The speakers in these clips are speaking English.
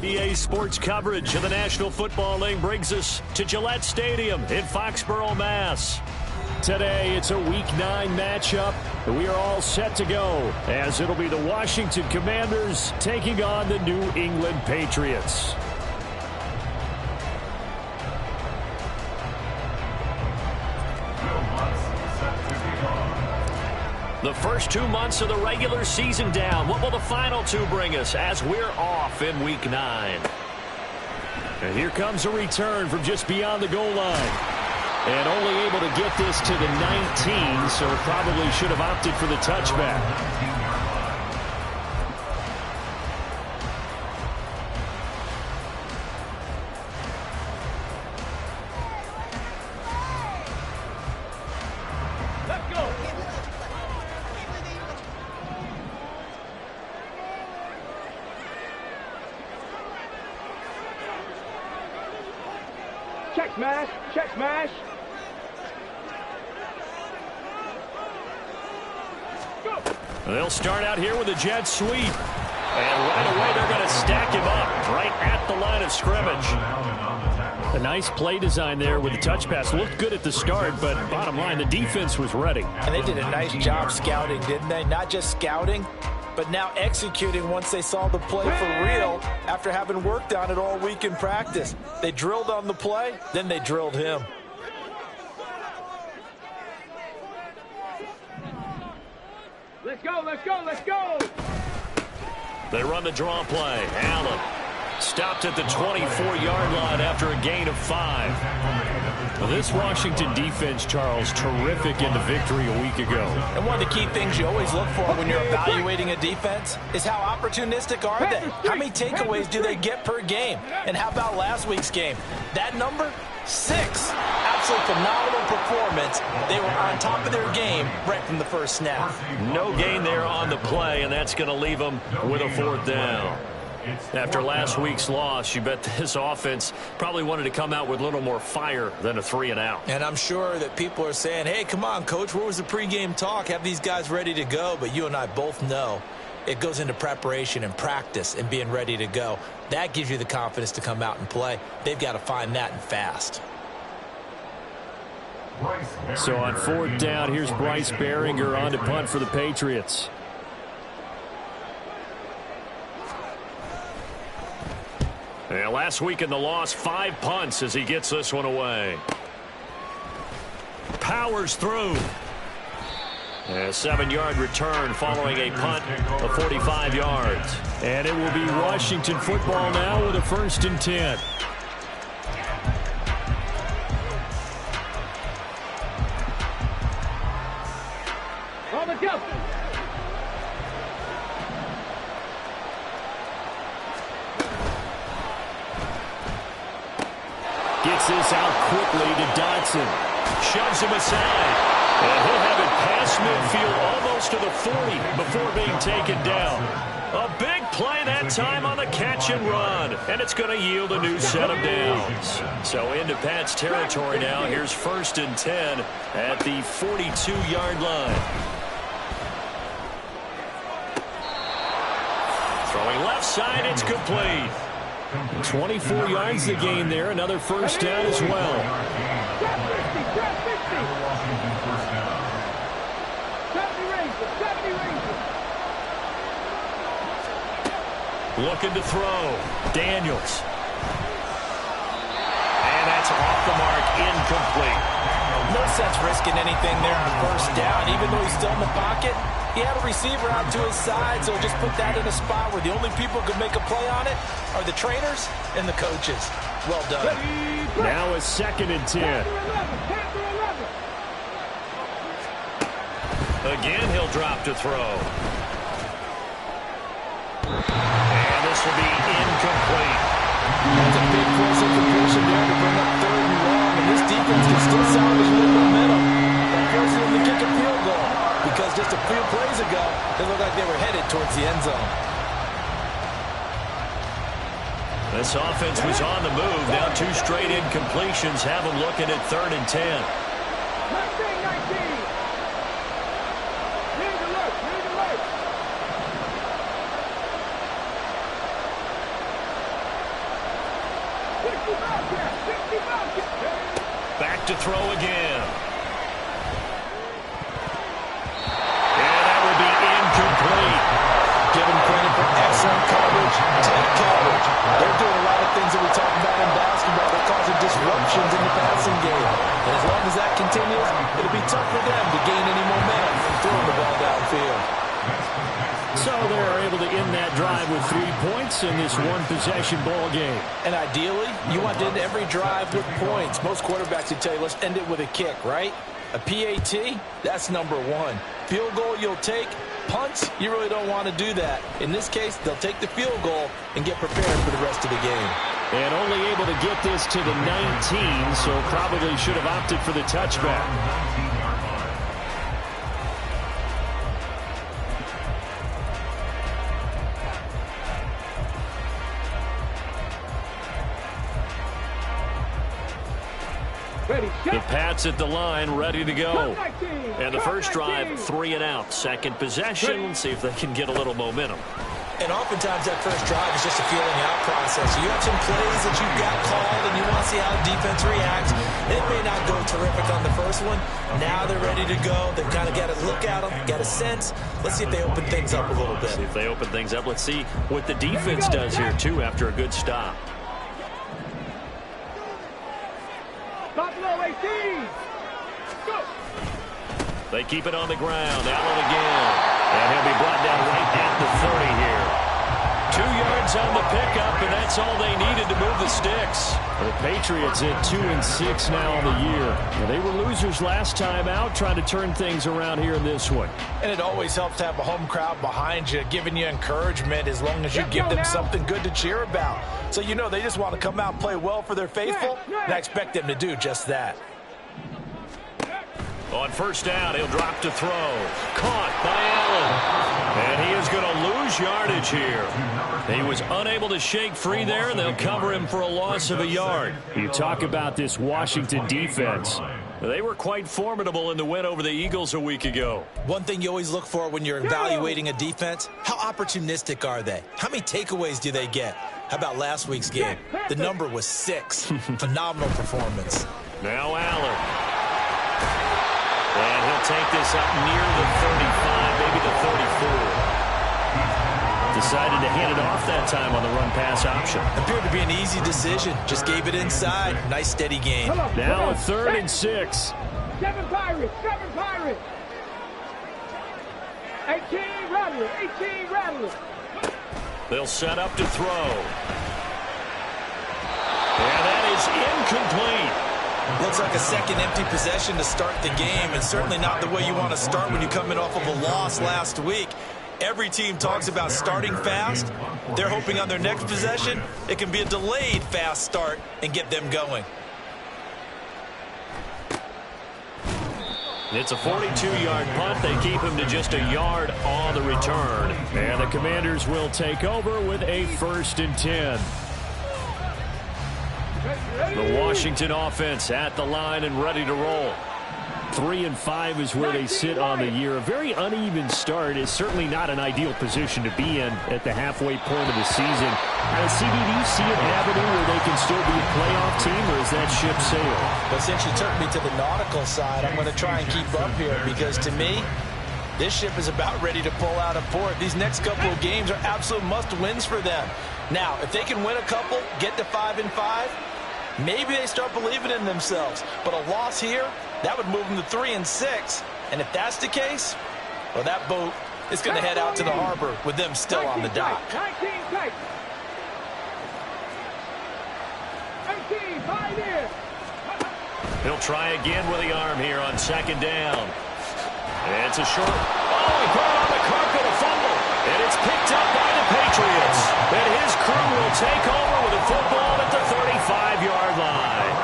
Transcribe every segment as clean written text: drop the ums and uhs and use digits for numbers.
EA Sports coverage of the National Football League brings us to Gillette Stadium in Foxborough, Mass. Today, it's a Week 9 matchup. We are all set to go, as it'll be the Washington Commanders taking on the New England Patriots. The first 2 months of the regular season down. What will the final 2 bring us as we're off in Week 9? And here comes a return from just beyond the goal line. And only able to get this to the 19, so probably should have opted for the touchback. Check smash, check smash. Go. They'll start out here with a jet sweep. And right away they're going to stack him up right at the line of scrimmage. A nice play design there with the touch pass. Looked good at the start, but bottom line, the defense was ready. And they did a nice job scouting, didn't they? Not just scouting, but now executing once they saw the play for real after having worked on it all week in practice. They drilled on the play, then they drilled him. Let's go, let's go, let's go. They run the draw play. Allen stopped at the 24-yard line after a gain of 5. Well, this Washington defense, Charles, terrific in the victory a week ago. And one of the key things you always look for when you're evaluating a defense is how opportunistic are they? How many takeaways do they get per game? And how about last week's game? That number? 6. Absolutely phenomenal performance. They were on top of their game right from the first snap. No gain there on the play, and that's going to leave them with a 4th down. After last week's loss, you bet this offense probably wanted to come out with a little more fire than a 3-and-out. And I'm sure that people are saying, hey, come on, Coach, where was the pregame talk? Have these guys ready to go? But you and I both know it goes into preparation and practice and being ready to go. That gives you the confidence to come out and play. They've got to find that and fast. So on 4th down, here's Bryce Behringer on to punt for the Patriots. And last week in the loss, 5 punts as he gets this one away. Powers through. A 7-yard return following a punt of 45 yards. And it will be Washington football now with a 1st and 10. On the go. Gets this out quickly to Dotson. Shoves him aside. And he'll have it past midfield almost to the 40 before being taken down. A big play that time on the catch and run. And it's going to yield a new set of downs. So into Pat's territory now. Here's 1st and 10 at the 42-yard line. Throwing left side, it's complete. 24 yards the gain there. Another 1st down as well. Looking to throw. Daniels. And that's off the mark, incomplete. No sense risking anything there on 1st down. Even though he's still in the pocket, he had a receiver out to his side, so just put that in a spot where the only people who can make a play on it are the trainers and the coaches. Well done. Now a 2nd and 10. Again, he'll drop to throw. And this will be incomplete. That's a big force of completion there to bring up 3rd and long, and this defense can still salvage a little momentum by forcing them to kick a field goal, because just a few plays ago, they looked like they were headed towards the end zone. This offense was on the move. Now 2 straight incompletions have them looking at 3rd and 10. 19. Here's the look. Back to throw again. And that would be incomplete. Give them credit for excellent coverage, tight coverage. They're doing a lot of things that we talk about in basketball. They're causing disruptions in the passing game. And as long as that continues, it'll be tough for them to gain any momentum from throwing the ball downfield. So they're able to end that drive with 3 points in this one-possession ball game. And ideally, you want to end every drive with points. Most quarterbacks would tell you, let's end it with a kick, right? A PAT, that's number 1. Field goal you'll take. Punts, you really don't want to do that. In this case, they'll take the field goal and get prepared for the rest of the game. And only able to get this to the 19, so probably should have opted for the touchback. The Pats at the line, ready to go. And the first drive, 3 and out. Second possession, see if they can get a little momentum. And oftentimes that first drive is just a feeling out process. You have some plays that you've got called and you want to see how the defense reacts. It may not go terrific on the first one. Now they're ready to go. They've kind of got to look at them, got a sense. Let's see if they open things up a little bit. See if they open things up. Let's see what the defense does here, too, after a good stop. Buffalo 18. Go. They keep it on the ground. Allen again. And he'll be brought down right at the 30 here. 2 yards on the pickup, and that's all they needed to move the sticks. The Patriots at 2-6 now on the year. Well, they were losers last time out, trying to turn things around here in this one. And it always helps to have a home crowd behind you, giving you encouragement as long as you give them something good to cheer about. So you know they just want to come out and play well for their faithful, and I expect them to do just that. On first down, he'll drop to throw. Caught by Allen. And he is going to lose yardage here. He was unable to shake free there, and they'll cover him for a loss of a yard. You talk about this Washington defense. They were quite formidable in the win over the Eagles a week ago. One thing you always look for when you're evaluating a defense, how opportunistic are they? How many takeaways do they get? How about last week's game? The number was 6. Phenomenal performance. Now Allen. And he'll take this up near the 35, maybe the 34. Decided to hand it off that time on the run-pass option. Appeared to be an easy decision. Just gave it inside. Nice, steady game. Now a 3rd and 6. 7 Pirates. 18 Rattlers. They'll set up to throw. And that is incomplete. Looks like a second empty possession to start the game, and certainly not the way you want to start when you're coming off of a loss last week. Every team talks about starting fast. They're hoping on their next possession, it can be a delayed fast start and get them going. It's a 42-yard punt. They keep him to just a yard on the return. And the Commanders will take over with a 1st and 10. The Washington offense at the line and ready to roll. 3-5 is where they sit on the year. A very uneven start is certainly not an ideal position to be in at the halfway point of the season. CB, do you see an avenue where they can still be a playoff team, or is that ship sailed? Well, since you took me to the nautical side, I'm going to try and keep up here, because to me, this ship is about ready to pull out of port. These next couple of games are absolute must-wins for them. Now, if they can win a couple, get to 5-5, maybe they start believing in themselves. But a loss here, that would move them to 3-6. And if that's the case, well, that boat is going to head out to the harbor with them still on the dock. 19 tight. 18, 5 in. He'll try again with the arm here on 2nd down. And it's a short. Oh, he put it on the carpet, a fumble. And it's picked up by the Patriots. And his crew will take over with a football at the 35-yard line.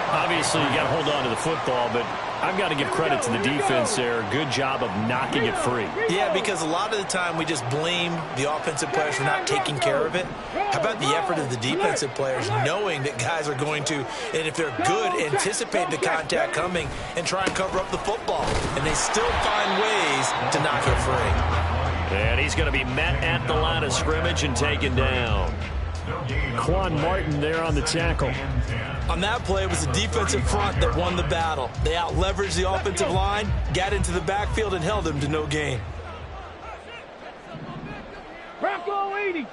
Obviously, you got to hold on to the football, but I've got to give credit to the defense there. Good job of knocking it free. Yeah, because a lot of the time we just blame the offensive players for not taking care of it. How about the effort of the defensive players knowing that guys are going to, and if they're good, anticipate the contact coming and try and cover up the football. And they still find ways to knock it free. And he's going to be met at the line of scrimmage and taken down. Quan Martin there on the tackle. On that play, it was the defensive front that won the battle. They out-leveraged the offensive line, got into the backfield, and held him to no gain. Bronco 80.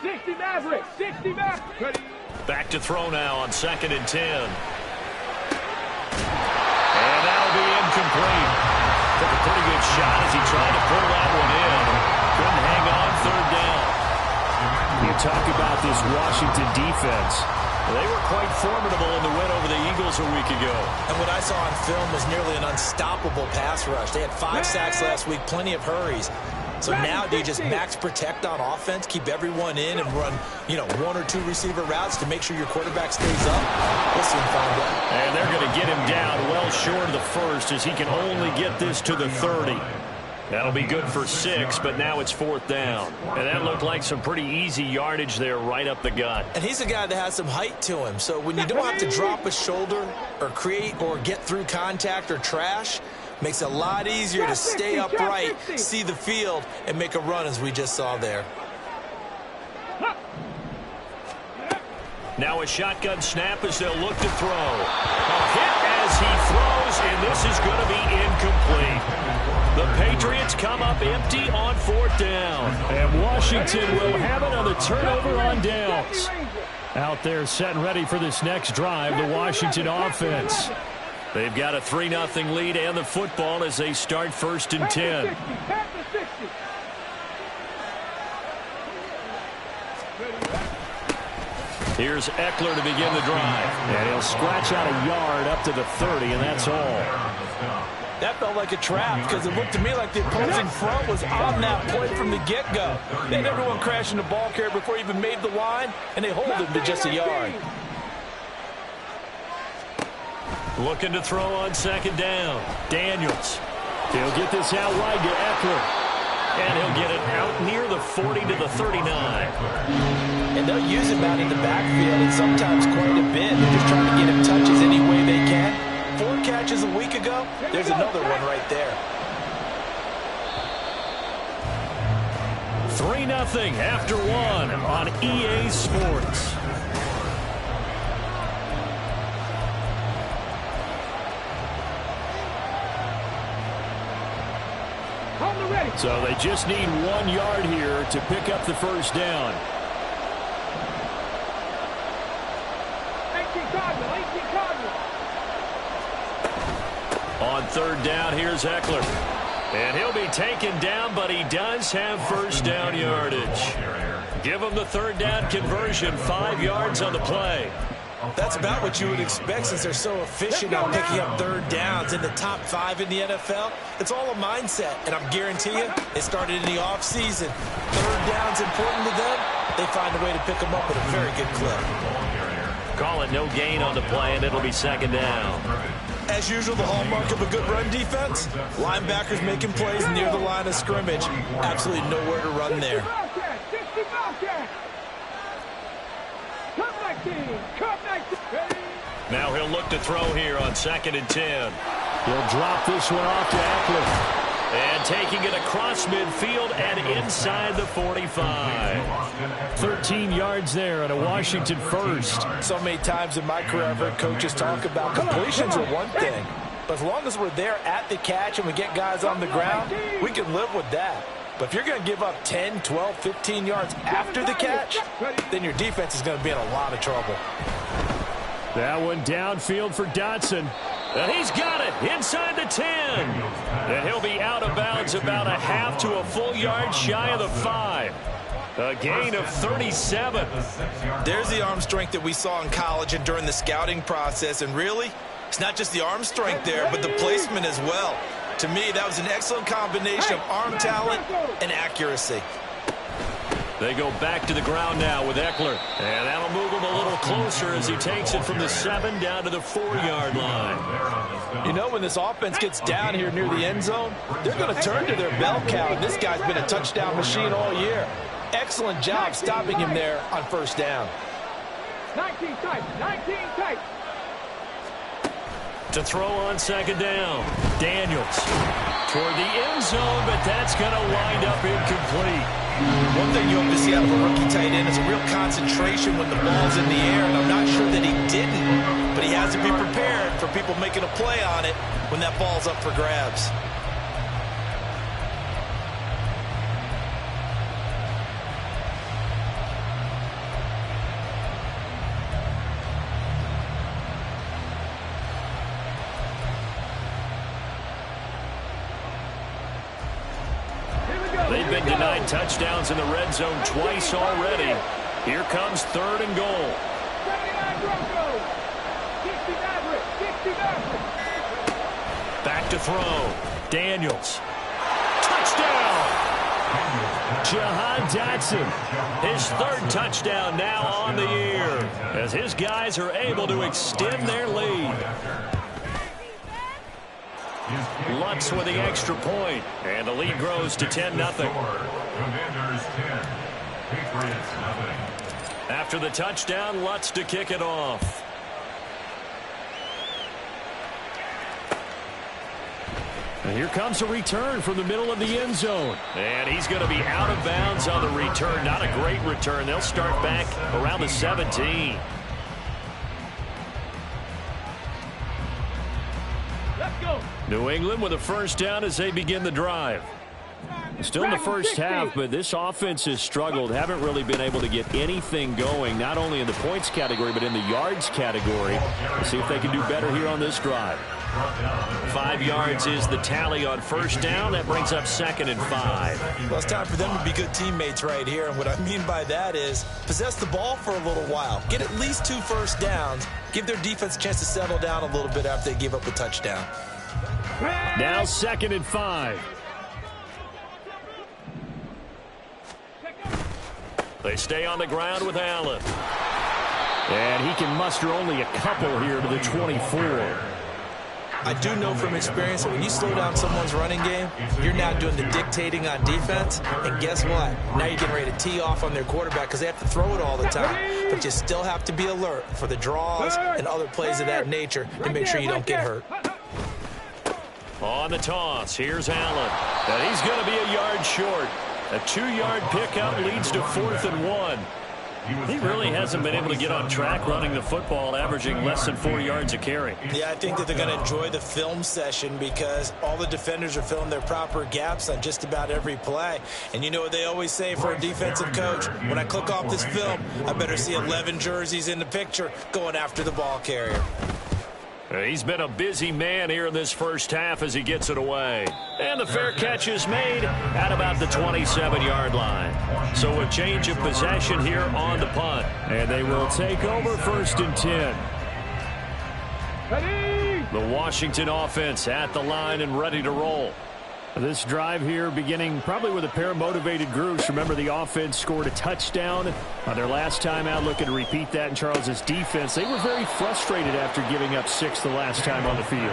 60 Maverick. 60 Maverick. Back to throw now on 2nd and 10. And that'll be incomplete. Took a pretty good shot as he tried to pull that one in. Couldn't hang on 3rd down. You talk about this Washington defense. They were quite formidable in the win over the Eagles a week ago. And what I saw on film was nearly an unstoppable pass rush. They had 5 sacks last week, plenty of hurries. So now do you just max protect on offense, keep everyone in, and run, 1 or 2 receiver routes to make sure your quarterback stays up? We'll soon find out. And they're going to get him down well short of the 1st as he can only get this to the 30. That'll be good for 6, but now it's 4th down. And that looked like some pretty easy yardage there right up the gut. And he's a guy that has some height to him. So when you don't have to drop a shoulder or create or get through contact or trash, makes it a lot easier to stay upright, see the field, and make a run as we just saw there. Now a shotgun snap as they'll look to throw. A hit as he throws, and this is going to be incomplete. The Patriots come up empty on 4th down. And Washington will have another turnover on downs. Out there set and ready for this next drive, the Washington offense. They've got a 3-0 lead and the football as they start 1st and 10. Here's Eckler to begin the drive. And he'll scratch out a yard up to the 30, and that's all. That felt like a trap because it looked to me like the opposing front was on that play from the get-go. They had everyone crashing the ball carrier before he even made the line, and they hold him to just a yard. Looking to throw on 2nd down. Daniels. He'll get this out wide to Eckler. And he'll get it out near the 40 to the 39. And they'll use him out in the backfield, and sometimes quite a bit. They're just trying to get him touches any way they can. 4 catches a week ago. There's another one right there. 3-0 after 1 on EA Sports. So they just need 1 yard here to pick up the 1st down. 18 Cardinals. On 3rd down, here's Eckler. And he'll be taken down, but he does have 1st down yardage. Give him the 3rd down conversion, 5 yards on the play. That's about what you would expect since they're so efficient on picking up 3rd downs in the top 5 in the NFL. It's all a mindset, and I'm guaranteeing you, it started in the offseason. 3rd down's important to them. They find a way to pick them up at a very good clip. Call it no gain on the play, and it'll be 2nd down. As usual, the hallmark of a good run defense, linebackers making plays near the line of scrimmage. Absolutely nowhere to run there. Now he'll look to throw here on 2nd and 10. He'll drop this one off to Eckler. And taking it across midfield and inside the 45. 13 yards there and a Washington 1st. So many times in my career I've heard coaches talk about completions are one thing. But as long as we're there at the catch and we get guys on the ground, we can live with that. But if you're going to give up 10, 12, 15 yards after the catch, then your defense is going to be in a lot of trouble. That one downfield for Dotson. And he's got it inside the 10. And he'll be out of bounds about a half to a full yard shy of the 5. A gain of 37. There's the arm strength that we saw in college and during the scouting process. And really, It's not just the arm strength there, but the placement as well. To me, that was an excellent combination of arm talent and accuracy. They go back to the ground now with Eckler. And that'll move him a little closer as he takes it from the 7 down to the 4-yard line. You know, when this offense gets down here near the end zone, they're going to turn to their bell cow, and this guy's been a touchdown machine all year. Excellent job stopping him there on first down. 19 tight, 19 tight. To throw on second down, Daniels toward the end zone, but that's going to wind up incomplete. One thing you hope to see out of a rookie tight end is a real concentration when the ball's in the air, and I'm not sure that he didn't, but he has to be prepared for people making a play on it when that ball's up for grabs. They've been denied touchdowns in the red zone twice already. Here comes 3rd and goal. Back to throw. Daniels. Touchdown! Jahan Dotson. His 3rd touchdown now on the year as his guys are able to extend their lead. Lutz with the extra point, and the lead grows to 10-0. After the touchdown, Lutz to kick it off. And here comes a return from the middle of the end zone. And he's going to be out of bounds on the return. Not a great return. They'll start back around the 17. New England with a first down as they begin the drive. Still in the first half, but this offense has struggled. Haven't really been able to get anything going, not only in the points category, but in the yards category. We'll see if they can do better here on this drive. 5 yards is the tally on first down. That brings up 2nd and 5. Well, it's time for them to be good teammates right here. And what I mean by that is possess the ball for a little while. Get at least 2 first downs. Give their defense a chance to settle down a little bit after they give up a touchdown. Now 2nd and 5. They stay on the ground with Allen. And he can muster only a couple here to the 24. I do know from experience that when you slow down someone's running game, you're now doing the dictating on defense. And guess what? Now you're getting ready to tee off on their quarterback because they have to throw it all the time. But you still have to be alert for the draws and other plays of that nature to make sure you don't get hurt. On the toss, here's Allen. And he's going to be a yard short. A 2-yard pickup leads to 4th and 1. He really hasn't been able to get on track running the football, averaging less than 4 yards a carry. Yeah, I think that they're going to enjoy the film session because all the defenders are filling their proper gaps on just about every play. And you know what they always say for a defensive coach? When I click off this film, I better see 11 jerseys in the picture going after the ball carrier. He's been a busy man here in this first half as he gets it away. And the fair catch is made at about the 27-yard line. So a change of possession here on the punt. And they will take over 1st and 10. The Washington offense at the line and ready to roll. This drive here beginning probably with a pair of motivated groups. Remember, the offense scored a touchdown on their last time out, looking to repeat that in Charles's defense. They were very frustrated after giving up 6 the last time on the field.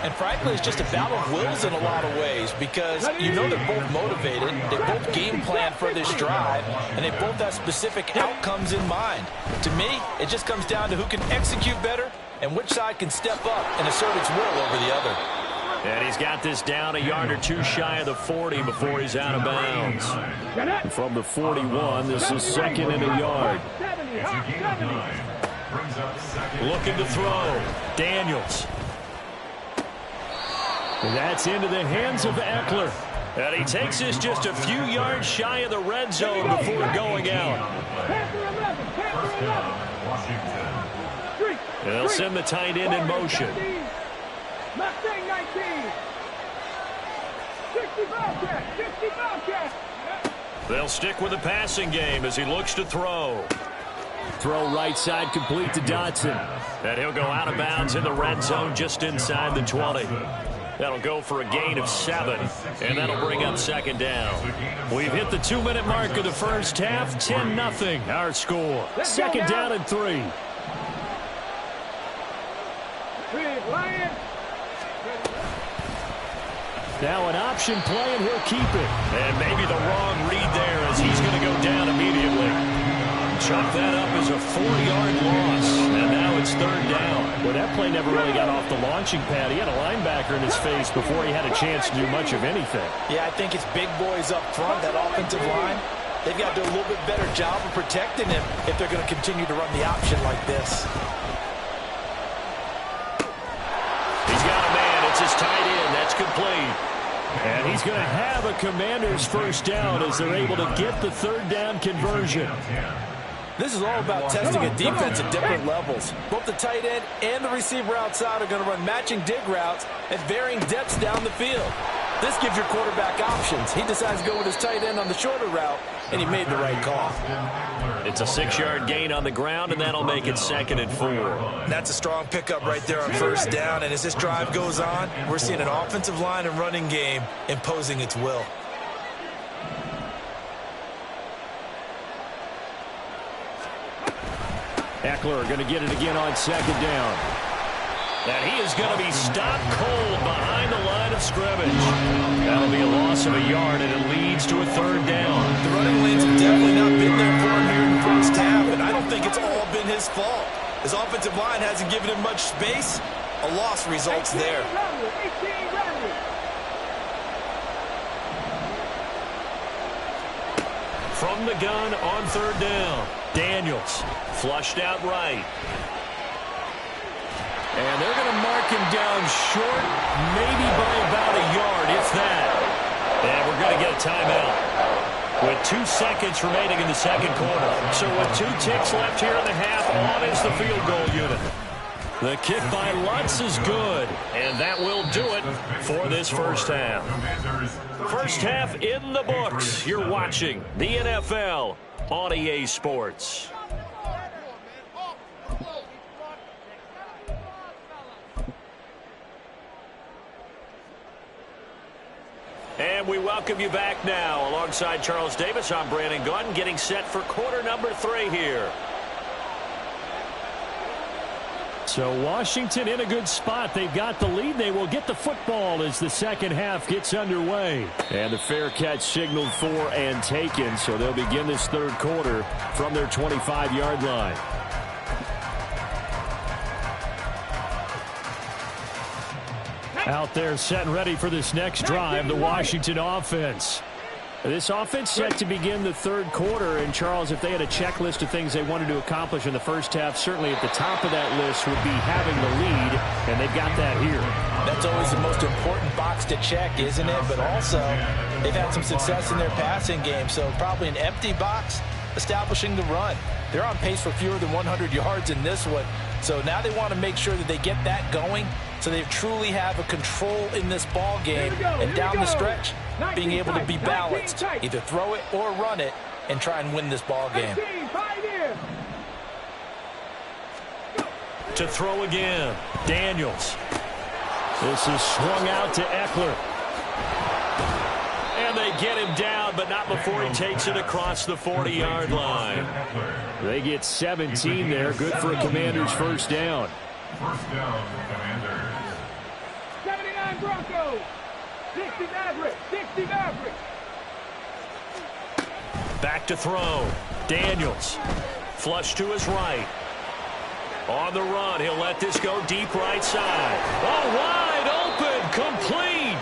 And frankly, it's just a battle of wills in a lot of ways because you know they're both motivated. They both game plan for this drive, and they both have specific outcomes in mind. To me, it just comes down to who can execute better and which side can step up and assert its will over the other. And he's got this down a yard or 2 shy of the 40 before he's out of bounds. And from the 41, this is 2nd and a yard. Looking to throw. Daniels. And that's into the hands of Eckler. And he takes this just a few yards shy of the red zone before going out. They'll send the tight end in motion. Mustang 19. 65 catch. They'll stick with the passing game as he looks to throw. Throw right side complete to Dotson. And he'll go out of bounds in the red zone just inside the 20. That'll go for a gain of 7, and that'll bring up second down. We've hit the 2-minute mark of the first half, 10-0 our score. Second down and 3. Now an option play, and he'll keep it. And maybe the wrong read there as he's going to go down immediately. Chalk that up as a 4-yard loss, and now it's third down. Well, that play never really got off the launching pad. He had a linebacker in his face before he had a chance to do much of anything. Yeah, I think it's big boys up front, that offensive line. They've got to do a little bit better job of protecting him if they're going to continue to run the option like this. He's got a man. It's his tight end. That's complete. And he's going to have a Commander's first down as they're able to get the third down conversion. This is all about testing a defense at different levels. Both the tight end and the receiver outside are going to run matching dig routes at varying depths down the field. This gives your quarterback options. He decides to go with his tight end on the shorter route, and he made the right call. It's a 6-yard gain on the ground, and that'll make it 2nd and 4. That's a strong pickup right there on first down, and as this drive goes on, we're seeing an offensive line and running game imposing its will. Eckler going to get it again on second down. And he is going to be stopped cold behind the line of scrimmage. That'll be a loss of a yard, and it leads to a third down. The running lanes have definitely not been there for him here in the first half, and I don't think it's all been his fault. His offensive line hasn't given him much space. A loss results there. From the gun on third down, Daniels flushed out right. And they're going to mark him down short, maybe by about a yard, if that. And we're going to get a timeout with 2 seconds remaining in the second quarter. So with 2 ticks left here in the half, on is the field goal unit. The kick by Lutz is good, and that will do it for this first half. First half in the books. You're watching the NFL on EA Sports. And we welcome you back now. Alongside Charles Davis, I'm Brandon Gunn, getting set for quarter number 3 here. So Washington in a good spot. They've got the lead. They will get the football as the second half gets underway. And the fair catch signaled for and taken. So they'll begin this third quarter from their 25-yard line. Out there set and ready for this next drive, the Washington offense. This offense set to begin the third quarter. And, Charles, if they had a checklist of things they wanted to accomplish in the first half, certainly at the top of that list would be having the lead, and they've got that here. That's always the most important box to check, isn't it? But also, they've had some success in their passing game, so probably an empty box establishing the run. They're on pace for fewer than 100 yards in this one, so now they want to make sure that they get that going so they truly have a control in this ball game. And down the stretch, being able to be balanced, either throw it or run it, and try and win this ball game. To throw again, Daniels. This is swung out to Eckler. And they get him down, but not before he takes it across the 40-yard line. They get 17 there. Good for a Commander's first down. First down, Commanders. 79 Broncos. 60 Mavericks. 60 Mavericks. Back to throw. Daniels. Flush to his right. On the run, he'll let this go deep right side. Oh, wide open, complete.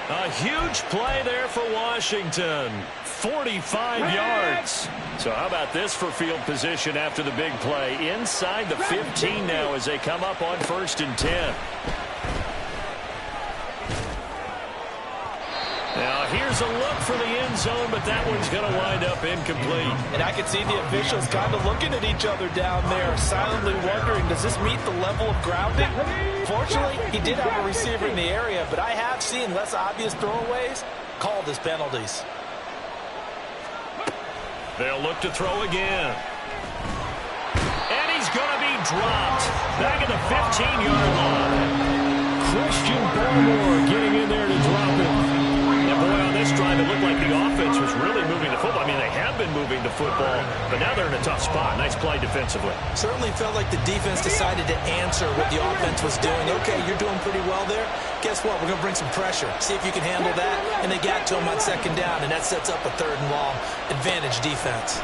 A huge play there for Washington. 45 yards. So how about this for field position after the big play? Inside the 15 now as they come up on 1st and 10. Now here's a look for the end zone, but that one's going to wind up incomplete. And I can see the officials kind of looking at each other down there, silently wondering, does this meet the level of grounding? Fortunately, he did have a receiver in the area, but I have seen less obvious throwaways called as penalties. They'll look to throw again. going to be dropped. Back at the 15-yard line. Christian Barmore getting in there to drop it. And boy, on this drive, it looked like the offense was really moving the football. I mean, they have been moving the football, but now they're in a tough spot. Nice play defensively. Certainly felt like the defense decided to answer what the offense was doing. Okay, you're doing pretty well there. Guess what? We're going to bring some pressure. See if you can handle that. And they got to him on second down, and that sets up a 3rd and long. Advantage defense.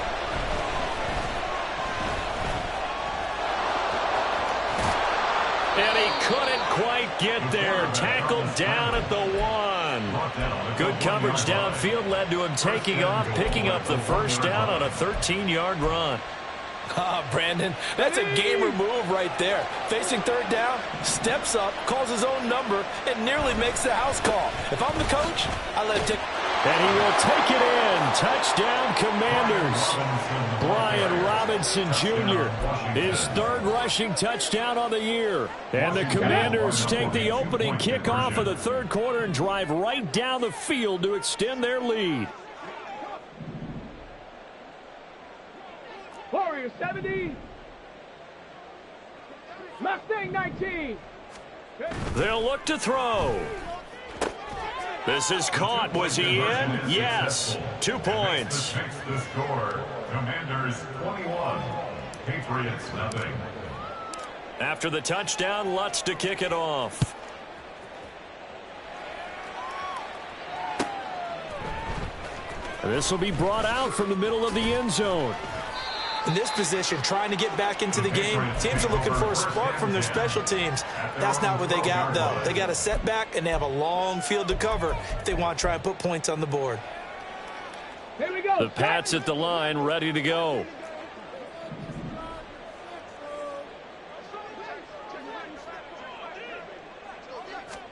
And he couldn't quite get there. Tackled down at the 1. Good coverage downfield led to him taking off, picking up the first down on a 13-yard run. Brandon, that's a gamer move right there. Facing 3rd down, steps up, calls his own number, and nearly makes the house call. If I'm the coach, I let him take. And he will take it in. Touchdown, Commanders. Brian Robinson Jr., his 3rd rushing touchdown on the year. And the Commanders take the opening kickoff of the 3rd quarter and drive right down the field to extend their lead. Warriors 70. Mustang 19. They'll look to throw. This is caught. Was he in? Yes. 2 points. Takes the score. Commanders 21. Patriots nothing. After the touchdown, Lutz to kick it off. This will be brought out from the middle of the end zone. In this position, trying to get back into the game, teams are looking for a spark from their special teams. That's not what they got, though. They got a setback, and they have a long field to cover if they want to try and put points on the board. Here we go. The Pats at the line, ready to go.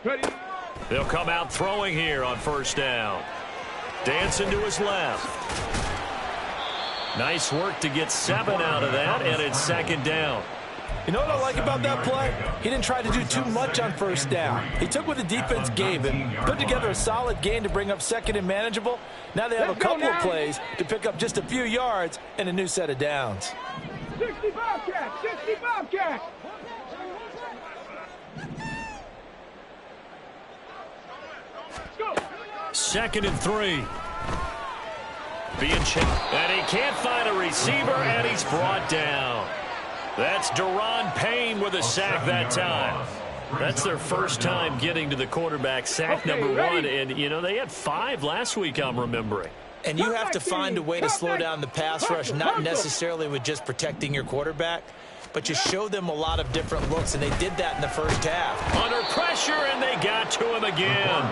Ready. They'll come out throwing here on 1st down. Dancing to his left. Nice work to get 7 out of that, and it's 2nd down. You know what I like about that play? He didn't try to do too much on 1st down. He took what the defense gave him, put together a solid gain to bring up 2nd and manageable. Now they have a couple of plays to pick up just a few yards and a new set of downs. 65 catch, 65 catch. Let's go. 2nd and 3. Being checked, and he can't find a receiver, and he's brought down. That's Deron Payne with a sack that time. That's their first time getting to the quarterback, sack number 1. And, you know, they had 5 last week, I'm remembering. And you have to find a way to slow down the pass rush, not necessarily with just protecting your quarterback, but you show them a lot of different looks, and they did that in the 1st half. Under pressure, and they got to him again.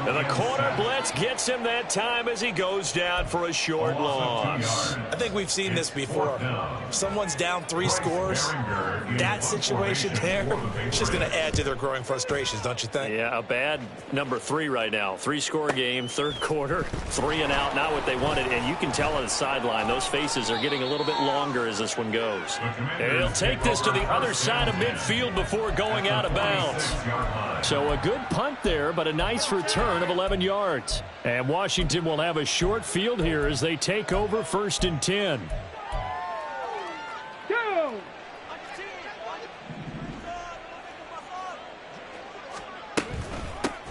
And the corner blitz gets him that time as he goes down for a short loss. I think we've seen this before. If someone's down 3 scores, that situation there, it's just going to add to their growing frustrations, don't you think? Yeah, a bad number 3 right now. 3-score game, 3rd quarter, 3 and out, not what they wanted. And you can tell on the sideline, those faces are getting a little bit longer as this one goes. And he'll take this to the other side of midfield before going out of bounds. So a good punt there, but a nice return of 11 yards. And Washington will have a short field here as they take over 1st and 10. Go.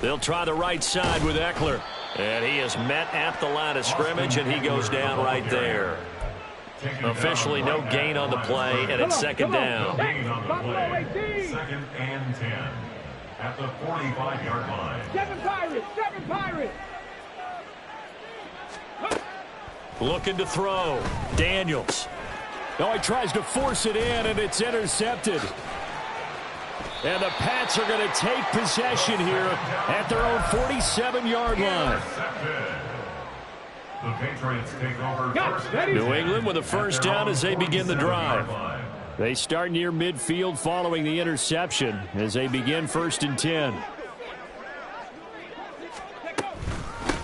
They'll try the right side with Eckler. And he is met at the line of scrimmage, and he goes down right there. Officially no gain on the play, and it's 2nd down. 2nd and 10 at the 45-yard line. 7 Pirates, 7 Pirates. Looking to throw. Daniels. Oh, he tries to force it in, and it's intercepted. And the Pats are going to take possession here at their own 47-yard line. The Patriots take over 1st. New England with a 1st down as they begin the drive. They start near midfield following the interception as they begin 1st and 10.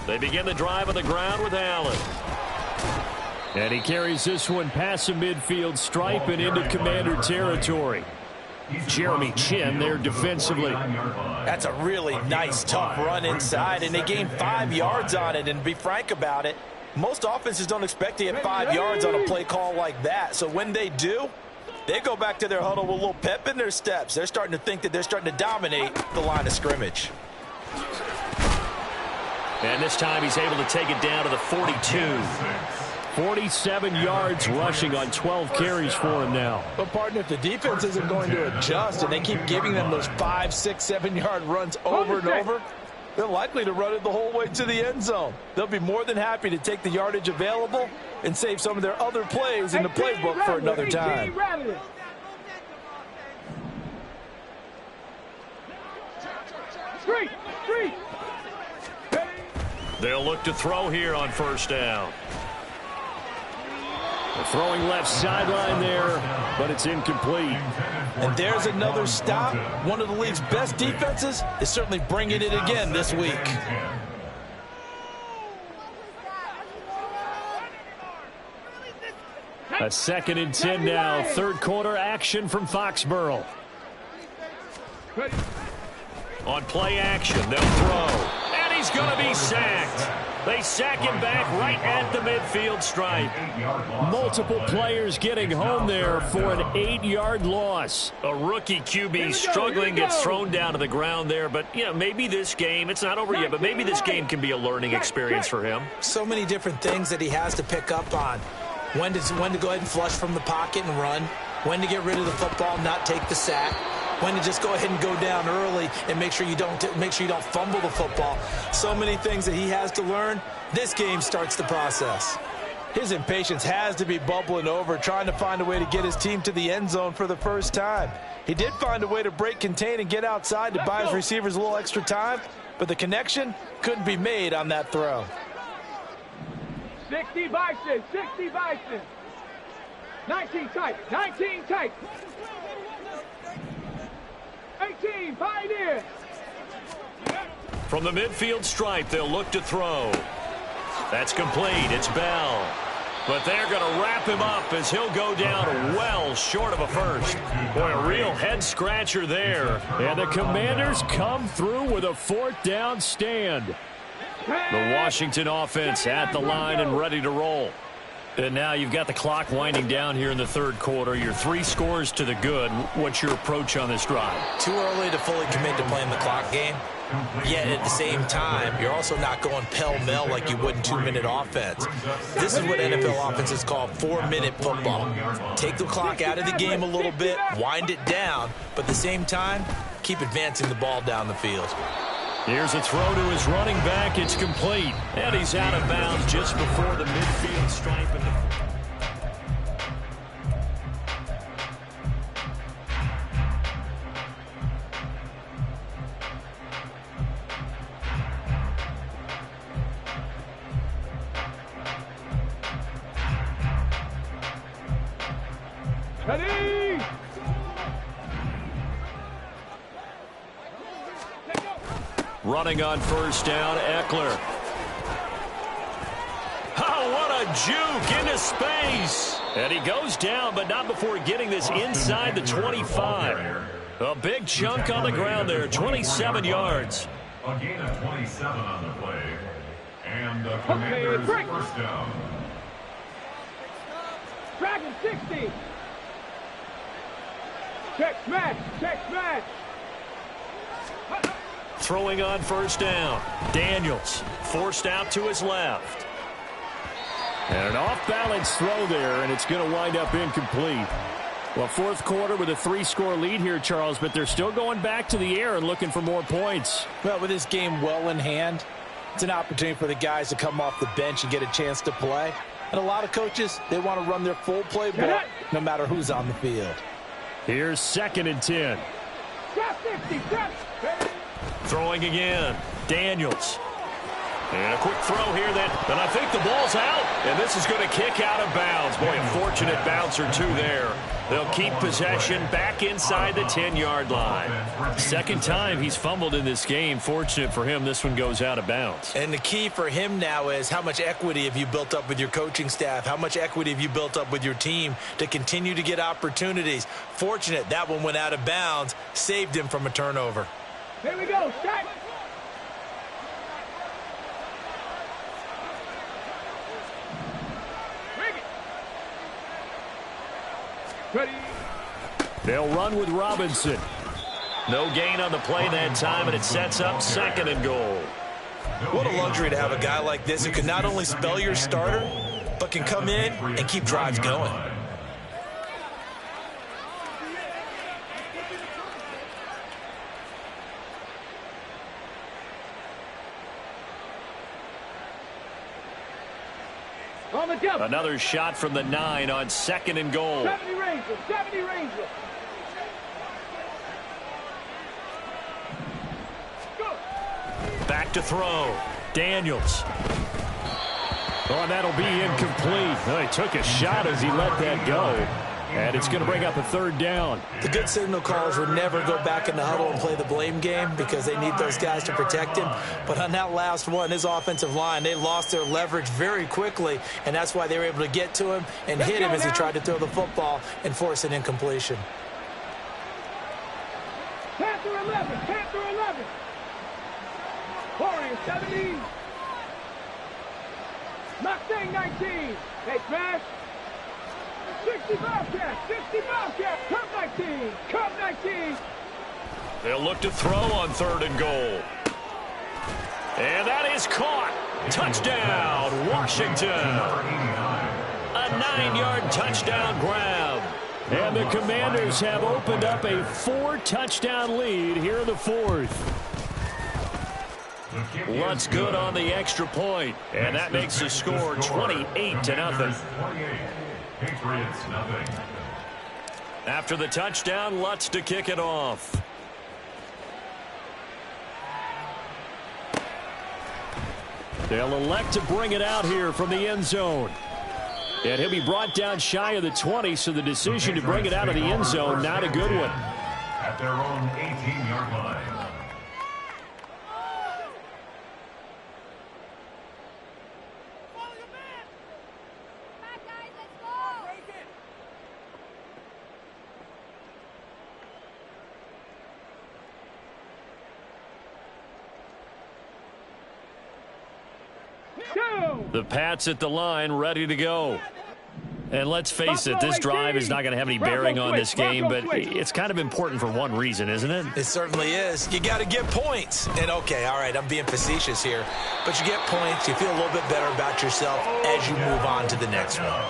They begin the drive on the ground with Allen. And he carries this one past the midfield stripe and into Commander territory. Jeremy Chin there defensively. That's a really nice, tough run inside, and they gained 5 yards on it. And to be frank about it, most offenses don't expect to get 5 yards on a play call like that. So when they do, They go back to their huddle with a little pep in their steps. They're starting to think that they're starting to dominate the line of scrimmage. And this time he's able to take it down to the 42. 47 yards rushing on 12 carries for him now. But, partner, if the defense isn't going to adjust and they keep giving them those 5, 6, 7-yard runs over and over, they're likely to run it the whole way to the end zone. They'll be more than happy to take the yardage available and save some of their other plays in the playbook for another time. They'll look to throw here on first down. The throwing left sideline there, but it's incomplete. And there's another stop. One of the league's best defenses is certainly bringing it again this week. A 2nd and 10 now. Third quarter action from Foxborough. On play action, they'll throw. And he's going to be sacked. They sack him back right at the midfield stripe. Multiple players getting home there for an 8-yard loss. A rookie QB struggling, gets thrown down to the ground there. But, you know, maybe this game, it's not over yet, but maybe this game can be a learning experience for him. So many different things that he has to pick up on. When to go ahead and flush from the pocket and run. When to get rid of the football, not take the sack. When to just go ahead and go down early and make sure you don't fumble the football. So many things that he has to learn. This game starts the process. His impatience has to be bubbling over, trying to find a way to get his team to the end zone for the first time. He did find a way to break contain and get outside to buy his receivers a little extra time, but the connection couldn't be made on that throw. 60 Bison, 60 Bison. 19 tight, 19 tight. 18, Pioneer. From the midfield stripe, they'll look to throw. That's complete. It's Bell. But they're going to wrap him up as he'll go down well short of a first. Boy, a real head-scratcher there. And the Commanders come through with a 4th down stand. The Washington offense at the line and ready to roll. And now you've got the clock winding down here in the third quarter. You're 3 scores to the good. What's your approach on this drive? Too early to fully commit to playing the clock game. Yet at the same time, you're also not going pell-mell like you would in 2-minute offense. This is what NFL offenses call 4-minute football. Take the clock out of the game a little bit, wind it down, but at the same time, keep advancing the ball down the field. Here's a throw to his running back. It's complete. And he's out of bounds just before the midfield stripe. Ready? Running on first down, Eckler. Oh, what a juke into space. And he goes down, but not before getting this inside the 25. A big chunk on the ground there, 27 yards. A gain of 27 on the play. And the Commanders first down. Dragon 60. Check smash, check smash. Throwing on first down. Daniels forced out to his left. And an off-balance throw there, and it's going to wind up incomplete. Well, fourth quarter with a 3-score lead here, Charles, but they're still going back to the air and looking for more points. Well, with this game well in hand, it's an opportunity for the guys to come off the bench and get a chance to play. And a lot of coaches, they want to run their full playbook no matter who's on the field. Here's 2nd and 10. Throwing again. Daniels. And a quick throw here and I think the ball's out. And this is going to kick out of bounds. Boy, a fortunate bounce or two there. They'll keep possession back inside the 10-yard line. Second time he's fumbled in this game. Fortunate for him, this one goes out of bounds. And the key for him now is how much equity have you built up with your coaching staff? How much equity have you built up with your team to continue to get opportunities? Fortunate that one went out of bounds, saved him from a turnover. Here we go, set. Bring it. Ready. They'll run with Robinson. No gain on the play that time, and it sets up 2nd and goal. What a luxury to have a guy like this who can not only spell your starter, but can come in and keep drives going. Another shot from the 9 on 2nd and goal. 70 Rangers, 70 Rangers. Back to throw. Daniels. Oh, and that'll be incomplete. Oh, he took a shot as he let that go. And it's going to bring up a 3rd down. The good signal callers would never go back in the huddle and play the blame game because they need those guys to protect him. But on that last one, his offensive line, they lost their leverage very quickly, and that's why they were able to get to him and hit him as he tried to throw the football and force an incompletion. Panther 11, Panther 11. Warriors 70. Mustang 19. Hey, smash. 60 Bobcats, 60 Bobcats. Cub 19, Cub 19. They'll look to throw on 3rd and goal. And that is caught. Touchdown, Washington. A 9-yard touchdown grab. And the Commanders have opened up a 4-touchdown lead here in the 4th. Lutz good on the extra point, and that makes the score 28-0. Patriots nothing. After the touchdown, Lutz to kick it off. They'll elect to bring it out here from the end zone. And he'll be brought down shy of the 20, so the decision to bring it out of the end zone, not a good one. At their own 18-yard line. The Pats at the line, ready to go. And let's face it, this drive is not going to have any bearing on this game, but it's kind of important for one reason, isn't it? It certainly is. You got to get points. And, okay, all right, I'm being facetious here. But you get points, you feel a little bit better about yourself as you move on to the next one.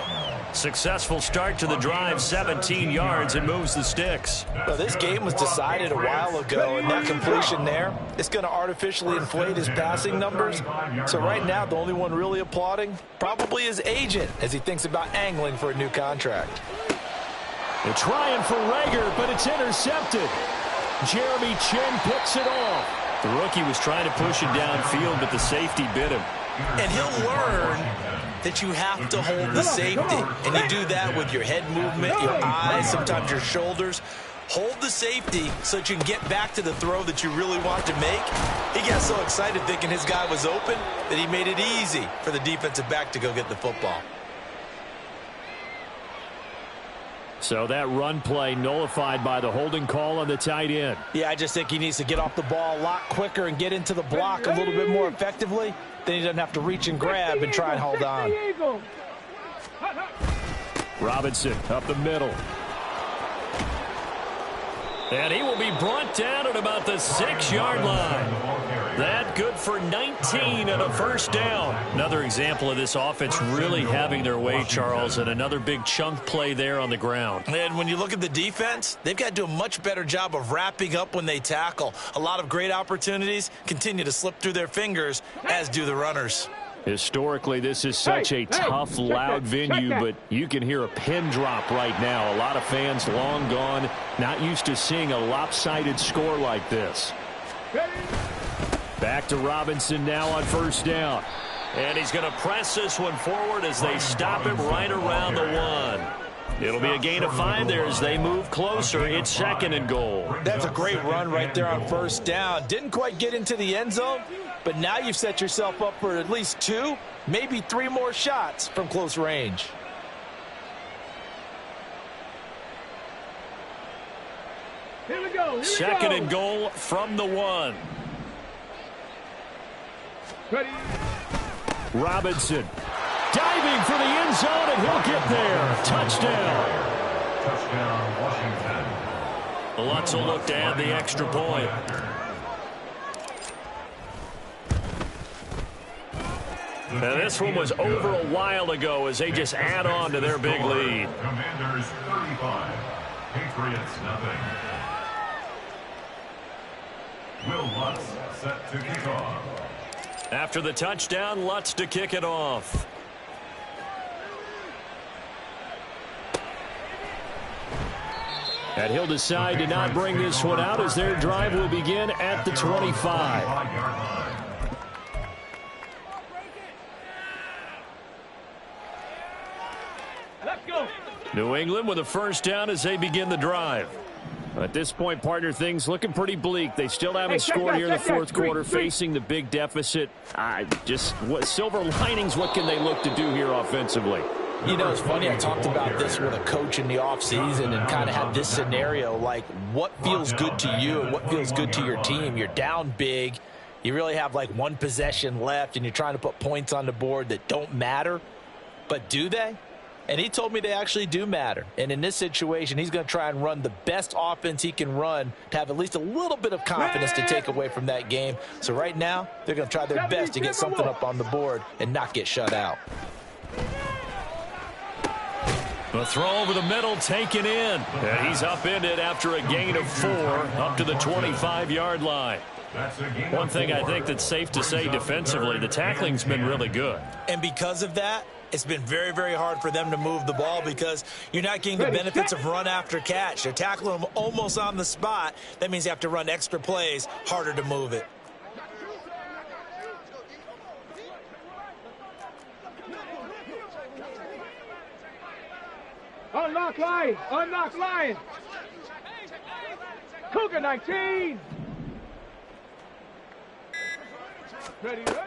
Successful start to the drive, 17 yards, and moves the sticks. Well, this game was decided a while ago, and that completion there, it's going to artificially inflate his passing numbers. So right now, the only one really applauding probably his agent as he thinks about angling for a new contract. They're trying for Rager, but it's intercepted. Jeremy Chin picks it off. The rookie was trying to push it downfield, but the safety bit him. And he'll learn that you have to hold the safety. And you do that with your head movement, your eyes, sometimes your shoulders. Hold the safety so that you can get back to the throw that you really want to make. He got so excited thinking his guy was open that he made it easy for the defensive back to go get the football. So that run play nullified by the holding call on the tight end. Yeah, I just think he needs to get off the ball a lot quicker and get into the block a little bit more effectively. Then he doesn't have to reach and grab and try and hold on. Robinson up the middle. And he will be brought down at about the 6-yard line. That good for 19 and a first down. Another example of this offense really having their way, Charles, and another big chunk play there on the ground. And when you look at the defense, they've got to do a much better job of wrapping up when they tackle. A lot of great opportunities continue to slip through their fingers, as do the runners. Historically, this is such a tough, loud venue, but you can hear a pin drop right now. A lot of fans long gone, not used to seeing a lopsided score like this. Back to Robinson now on first down. And he's going to press this one forward as they stop him right around the 1. It'll be a gain of 5 there as they move closer. It's 2nd and goal. That's a great run right there on first down. Didn't quite get into the end zone, but now you've set yourself up for at least 2, maybe 3 more shots from close range. Here we go. 2nd and goal from the 1. Ready. Robinson diving for the end zone, and he'll get there. Touchdown. Touchdown, Washington. Lutz will look to add the extra point. Now this one was over a while ago as they just add on to their big lead. Commanders 35, Patriots nothing. Will Lutz set to kick off. After the touchdown, Lutz to kick it off. And he'll decide to not bring this one out as their drive will begin at the 25. Let's go. New England with a first down as they begin the drive. At this point, partner, things looking pretty bleak. They still haven't scored here in the fourth quarter, facing the big deficit. What silver linings, what can they look to do here offensively? You know, it's funny, I talked about this with a coach in the offseason and kind of had this scenario, like what feels good to you and what feels good to your team. You're down big. You really have like one possession left, and you're trying to put points on the board that don't matter. But do they? And he told me they actually do matter. And in this situation, he's going to try and run the best offense he can run to have at least a little bit of confidence to take away from that game. So right now, they're going to try their best to get something up on the board and not get shut out. The throw over the middle taken in. And he's upended after a gain of 4 up to the 25-yard line. One thing I think that's safe to say defensively, the tackling's been really good. And because of that, it's been very, very hard for them to move the ball because you're not getting the benefits of run after catch. They're tackling them almost on the spot. That means you have to run extra plays, harder to move it. Unlock line. Unlock line. Cougar 19. Ready, right?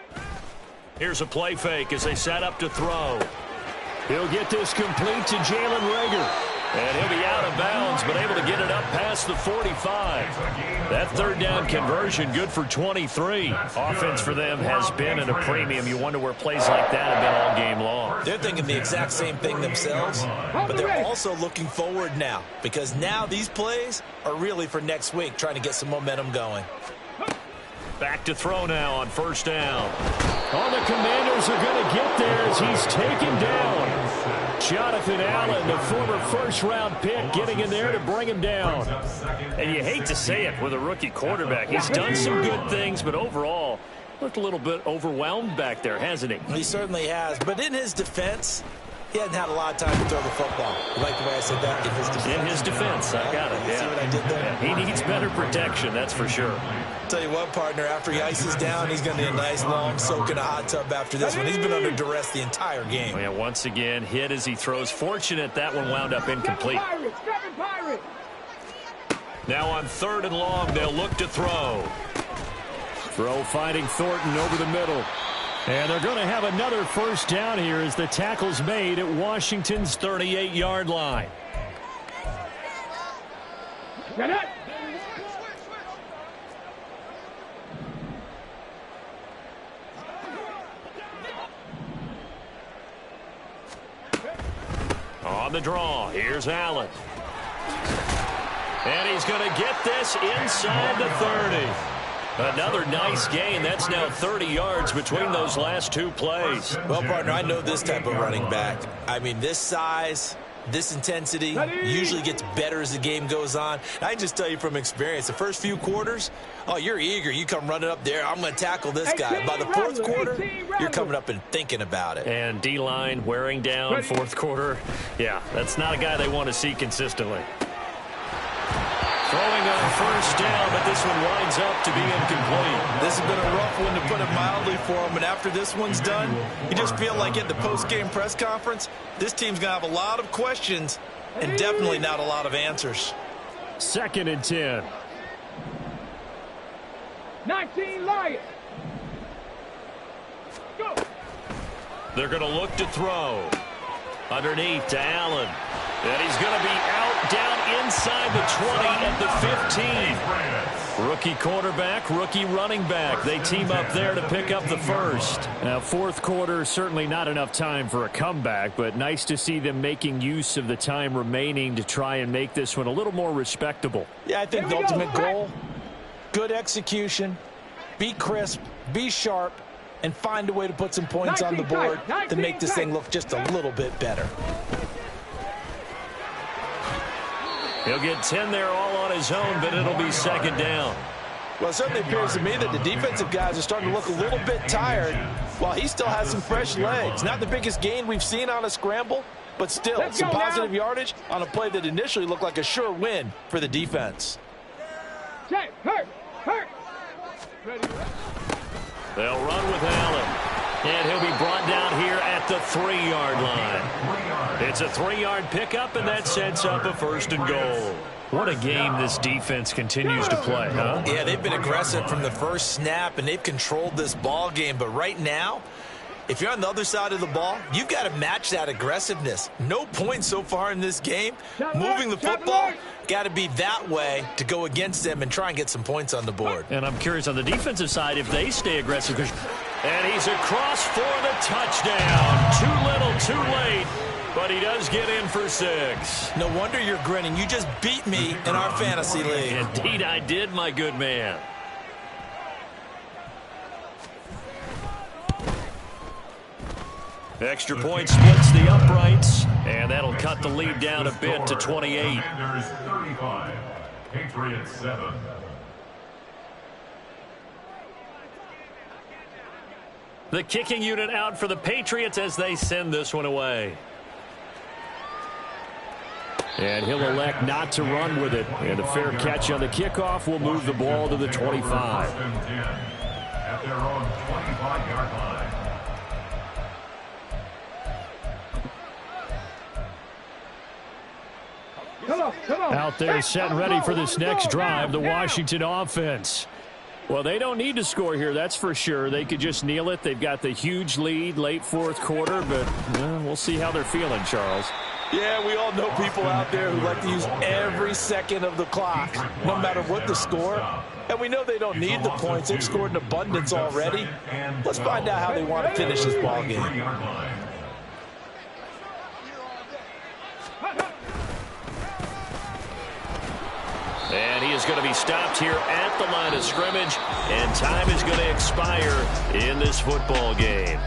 Here's a play fake as they set up to throw. He'll get this complete to Jalen Reagor. And he'll be out of bounds, but able to get it up past the 45. That third down conversion good for 23. Offense for them has been at a premium. You wonder where plays like that have been all game long. They're thinking the exact same thing themselves, but they're also looking forward now because now these plays are really for next week, trying to get some momentum going. Back to throw now on first down. Oh, the Commanders are going to get there as he's taken down. Jonathan Allen, the former first-round pick, getting in there to bring him down. And you hate to say it with a rookie quarterback. He's done some good things, but overall, looked a little bit overwhelmed back there, hasn't he? He certainly has. But in his defense, he hasn't had a lot of time to throw the football. You like the way I said that? In his defense. In his defense. I got it. You see what I did there? Yeah, he needs better protection, that's for sure. Tell you what, partner, after he ices down, he's going to need a nice long soak in a hot tub after this one. He's been under duress the entire game. Yeah, once again, hit as he throws. Fortunate that one wound up incomplete. Now on 3rd and long, they'll look to throw. Throw finding Thornton over the middle. And they're going to have another first down here as the tackle's made at Washington's 38-yard line. Get it. On the draw, here's Allen. And he's going to get this inside the 30. Another nice gain. That's now 30 yards between those last two plays. Well, partner, I know this type of running back. I mean, this size, this intensity usually gets better as the game goes on. I can just tell you from experience, the first few quarters, oh, you're eager. You come running up there, I'm going to tackle this guy. By the fourth quarter, you're coming up and thinking about it. And D-line wearing down fourth quarter. Yeah, that's not a guy they want to see consistently. Throwing on first down, but this one winds up to be incomplete. This has been a rough one, to put it mildly, for him. And after this one's done, you just feel like at the post-game press conference, this team's going to have a lot of questions and definitely not a lot of answers. 2nd and 10. 19 Lions. Go. They're going to look to throw. Underneath to Allen. And he's going to be out down inside inside the 20 at the 15. Rookie quarterback, rookie running back. They team up there to pick up the first. Now, fourth quarter, certainly not enough time for a comeback, but nice to see them making use of the time remaining to try and make this one a little more respectable. Yeah, I think the ultimate goal, good execution, be crisp, be sharp, and find a way to put some points on the board to make this thing look just a little bit better. He'll get 10 there all on his own, but it'll be second down. Well, it certainly appears to me that the defensive guys are starting to look a little bit tired while he still has some fresh legs. Not the biggest gain we've seen on a scramble, but still some positive yardage on a play that initially looked like a sure win for the defense. Hurt. They'll run with Allen, and he'll be brought down here at the 3-yard line. It's a 3-yard pickup, and that sets up a first and goal. What a game this defense continues to play, huh? Yeah, they've been aggressive from the first snap, and they've controlled this ball game. But right now, if you're on the other side of the ball, you've got to match that aggressiveness. No points so far in this game. Moving the football, got to be that way to go against them and try and get some points on the board. And I'm curious on the defensive side if they stay aggressive. And he's across for the touchdown. Too little, too late. But he does get in for 6. No wonder you're grinning. You just beat me in our fantasy league. Indeed I did, my good man. Extra point splits the uprights, and that'll cut the lead down a bit to 28. Commanders 35, Patriots 7. The kicking unit out for the Patriots as they send this one away. And he'll elect not to run with it. And a fair catch on the kickoff will move the ball to the 25. At their own 25-yard line. Come on. Out there set and ready for this next drive, the Washington offense. Well, they don't need to score here, that's for sure. They could just kneel it. They've got the huge lead late fourth quarter, but we'll see how they're feeling, Charles. Yeah, we all know people out there who like to use every second of the clock, no matter what the score. And we know they don't need the points. They've scored in abundance already. Let's find out how they want to finish this ball game. And he is going to be stopped here at the line of scrimmage, and time is going to expire in this football game.